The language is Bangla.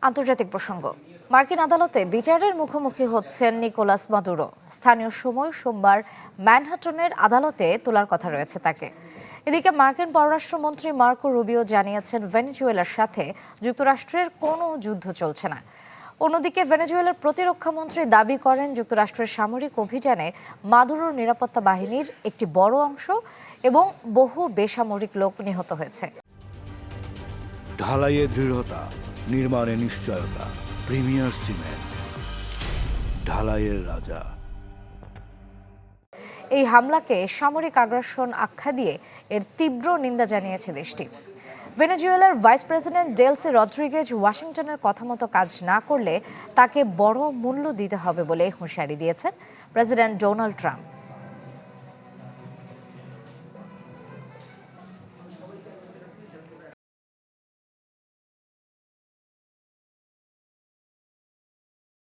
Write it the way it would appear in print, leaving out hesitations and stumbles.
আন্তর্জাতিক প্রসঙ্গ। মার্কিন আদালতে বিচারের মুখোমুখি হচ্ছেন নিকোলাস মাদুরো। স্থানীয় সময় সোমবার ম্যানহাটনের আদালতে তোলার কথা রয়েছে তাকে। এদিকে মার্কিন পররাষ্ট্রমন্ত্রী মার্কো রুবিও জানিয়েছেন ভেনেজুয়েলার সাথে যুক্তরাষ্ট্রের কোনো যুদ্ধ চলছে না। অন্যদিকে ভেনেজুয়েলার প্রতিরক্ষামন্ত্রী দাবি করেন যুক্তরাষ্ট্রের সামরিক অভিযানে মাদুরোর নিরাপত্তা বাহিনীর একটি বড় অংশ এবং বহু বেসামরিক লোক নিহত হয়েছে। ঢালাইয়ে দৃঢ়তা, নির্মাণে নিশ্চয়তা। প্রিমিয়ার সিমেন্ট, ঢালাইয়ের রাজা। এই হামলাকে সামরিক আগ্রাসন আখ্যা দিয়ে এর তীব্র নিন্দা জানিয়েছে দেশটি। ভেনেজুয়েলার ভাইস প্রেসিডেন্ট ডেলসি রদ্রিগেজ ওয়াশিংটনের কথা মতো কাজ না করলে তাকে বড় মূল্য দিতে হবে বলে হুঁশিয়ারি দিয়েছেন প্রেসিডেন্ট ডোনাল্ড ট্রাম্প।